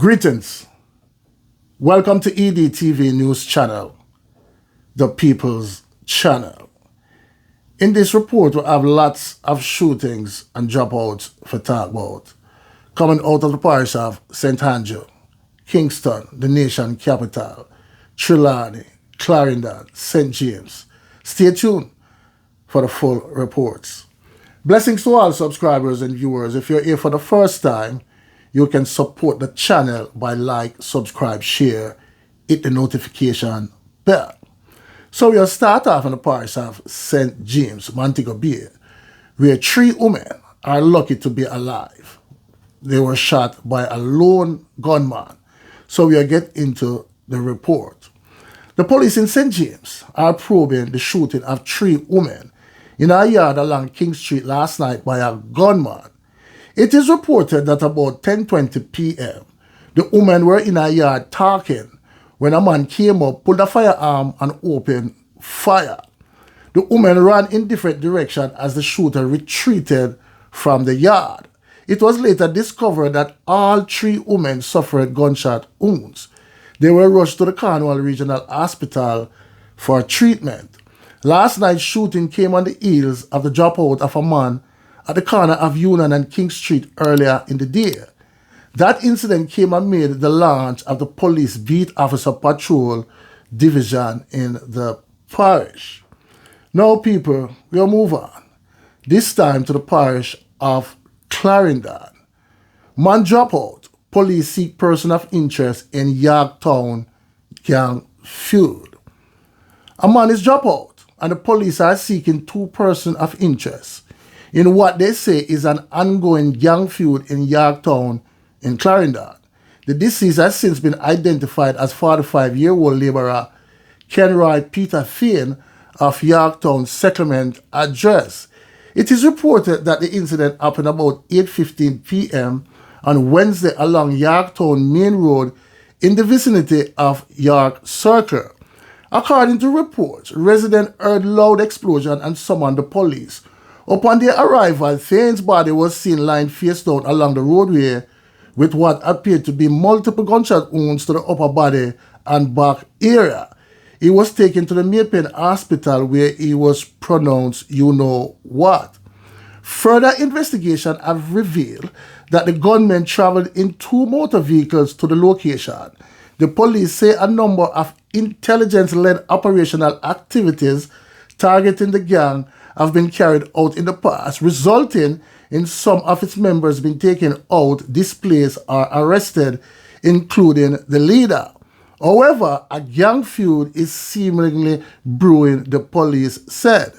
Greetings. Welcome to EDTV News Channel, the People's Channel. In this report, we have lots of shootings and dropouts for talk about, coming out of the parish of St. Andrew, Kingston, the nation capital, Trelawney, Clarendon, St. James. Stay tuned for the full reports. Blessings to all subscribers and viewers. If you're here for the first time, you can support the channel by like, subscribe, share, hit the notification bell. So we'll start off in the parish of St. James, Montego Bay, where 3 women are lucky to be alive. They were shot by a lone gunman. So we'll get into the report. The police in St. James are probing the shooting of 3 women in a yard along King Street last night by a gunman. It is reported that about 10:20 p.m., the women were in a yard talking when a man came up, pulled a firearm and opened fire. The women ran in different directions as the shooter retreated from the yard. It was later discovered that all 3 women suffered gunshot wounds. They were rushed to the K1LL Regional Hospital for treatment. Last night's shooting came on the heels of the dropout of a man at the corner of Union and King Street earlier in the day. That incident came amid the launch of the police beat officer patrol division in the parish. Now, people, we'll move on. This time to the parish of Clarendon. Man drop out. Police seek person of interest in Yorktown gang feud. A man is dropped out, and the police are seeking 2 persons of interest in what they say is an ongoing gang feud in Yorktown in Clarendon. The deceased has since been identified as 45-year-old laborer Kenroy Peter Fane of Yorktown Settlement Address. It is reported that the incident happened about 8:15 p.m. on Wednesday along Yorktown Main Road in the vicinity of York Circle. According to reports, residents heard loud explosion and summoned the police. Upon their arrival, Fane's body was seen lying face down along the roadway with what appeared to be multiple gunshot wounds to the upper body and back area. He was taken to the Mobay Hospital where he was pronounced you-know-what. Further investigation have revealed that the gunmen traveled in 2 motor vehicles to the location. The police say a number of intelligence-led operational activities targeting the gang have been carried out in the past, resulting in some of its members being taken out, displaced, or arrested, including the leader. However, a gang feud is seemingly brewing, the police said.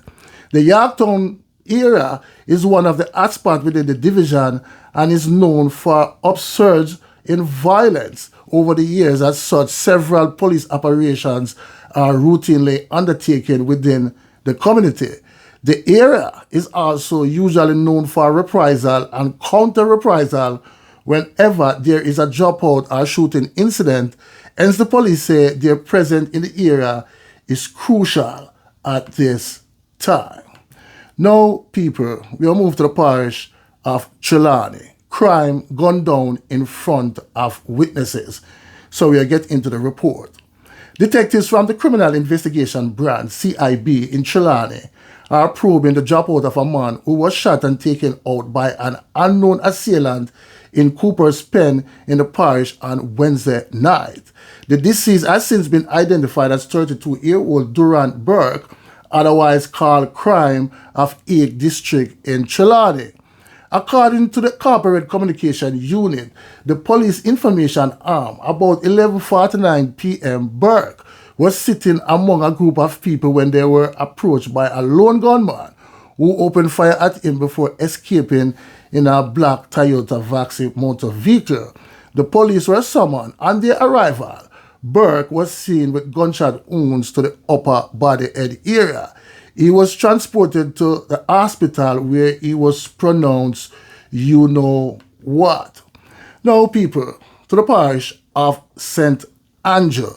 The Yorktown area is one of the hotspots within the division and is known for upsurge in violence over the years. As such, several police operations are routinely undertaken within the community. The area is also usually known for reprisal and counter-reprisal whenever there is a dropout or shooting incident. Hence, the police say their presence in the area is crucial at this time. Now, people, we'll move to the parish of Trelawney. Crime gunned down in front of witnesses. So we'll get into the report. Detectives from the Criminal Investigation Branch, CIB, in Trelawney are probing the dropout of a man who was shot and taken out by an unknown assailant in Cooper's Pen in the parish on Wednesday night. The deceased has since been identified as 32-year-old Durant Burke, otherwise called Crime of Egg District in Trelawney. According to the Corporate Communication Unit, the police information arm, about 11:49 p.m., Burke was sitting among a group of people when they were approached by a lone gunman who opened fire at him before escaping in a black Toyota Vaxi motor vehicle. The police were summoned. On their arrival, Burke was seen with gunshot wounds to the upper body head area. He was transported to the hospital where he was pronounced you-know-what. Now, people, to the parish of St. Andrew.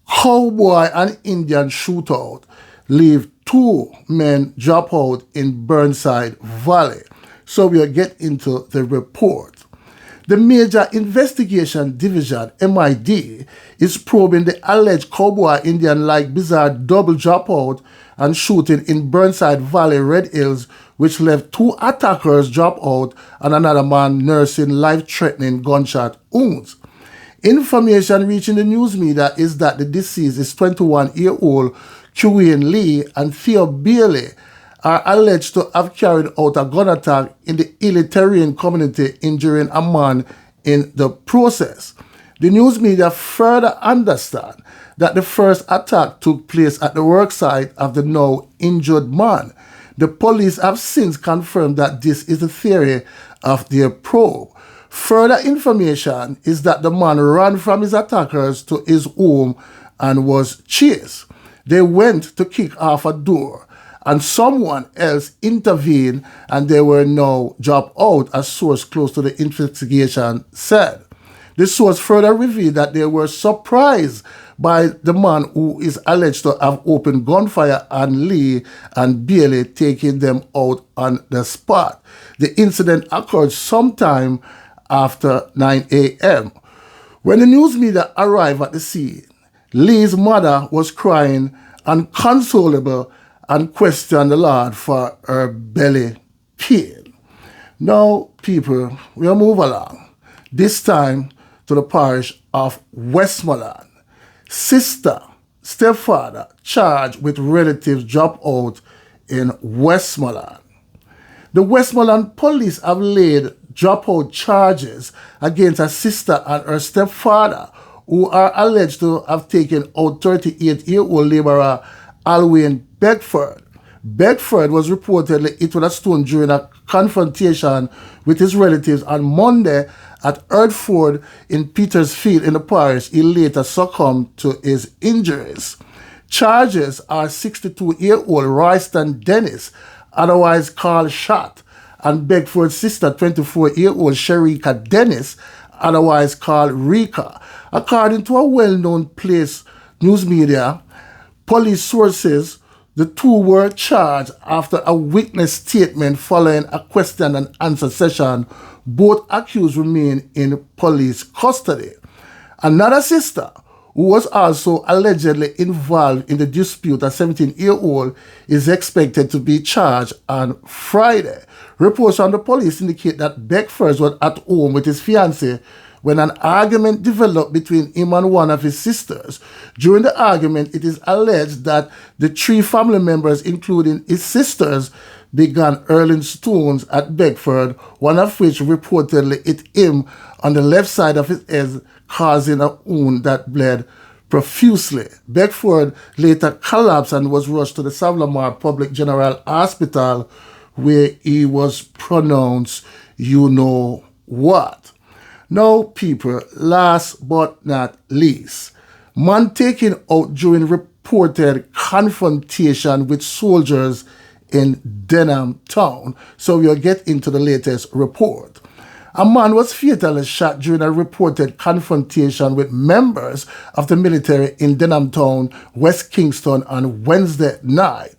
Cowboy and Indian shootout leave 2 men drop out in Burnside Valley. So we'll get into the report. The Major Investigation Division, MID, is probing the alleged cowboy Indian-like bizarre double dropout and shooting in Burnside Valley, Red Hills, which left 2 attackers drop out and another man nursing life-threatening gunshot wounds. Information reaching the news media is that the deceased is 21-year-old Q1 Lee and Theo Bailey are alleged to have carried out a gun attack in the Elitarian community, injuring a man in the process. The news media further understand that the first attack took place at the worksite of the now injured man. The police have since confirmed that this is the theory of their probe. Further information is that the man ran from his attackers to his home and was chased. They went to kick off a door and someone else intervened and they were now dropped out, a source close to the investigation said. The source further revealed that they were surprised by the man who is alleged to have opened gunfire on Lee and Bailey, taking them out on the spot. The incident occurred sometime after 9 a.m. When the news media arrived at the scene, Lee's mother was crying inconsolable and questioned the Lord for her belly pain. Now, people, we'll move along. This time to the parish of Westmoreland. Sister, stepfather charged with relatives drop out in Westmoreland. The Westmoreland police have laid dropout charges against a sister and her stepfather, who are alleged to have taken out 38-year-old laborer Alwyn Beckford. Beckford was reportedly hit with a stone during a confrontation with his relatives on Monday at Erdford in Petersfield in the parish. He later succumbed to his injuries. Charges are 62-year-old Royston Dennis, otherwise called Shot, and Beckford's sister, 24-year-old Sherika Dennis, otherwise called Rika. According to a well-known place news media, police sources, the two were charged after a witness statement following a question and answer session. Both accused remain in police custody. Another sister, who was also allegedly involved in the dispute, a 17-year-old, is expected to be charged on Friday. Reports from the police indicate that Beckford was at home with his fiancée when an argument developed between him and one of his sisters. During the argument, it is alleged that the 3 family members, including his sisters, began hurling stones at Beckford, one of which reportedly hit him on the left side of his head, causing a wound that bled profusely. Beckford later collapsed and was rushed to the Savlamar Public General Hospital, where he was pronounced you know what. Now, people, last but not least, man taken out during reported confrontation with soldiers in Denham town. So we'll get into the latest report. A man was fatally shot during a reported confrontation with members of the military in Denham town, West Kingston, on Wednesday night.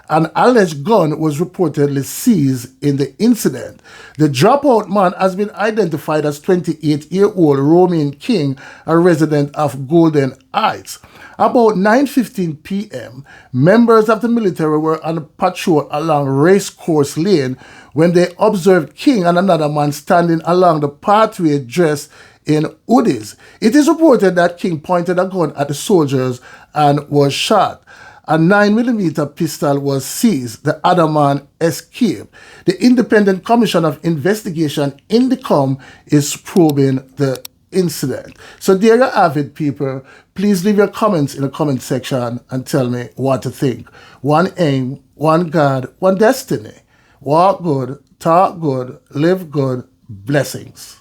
An alleged gun was reportedly seized in the incident. The dropout man has been identified as 28-year-old Romain King, a resident of Golden Heights. About 9:15 p.m., members of the military were on patrol along Racecourse Lane when they observed King and another man standing along the pathway dressed in hoodies. It is reported that King pointed a gun at the soldiers and was shot. A 9mm pistol was seized. The other man escaped. The Independent Commission of Investigation, INDECOM, is probing the incident. So there you have it, people. Please leave your comments in the comment section and tell me what to think. One aim, one God, one destiny. Walk good, talk good, live good. Blessings.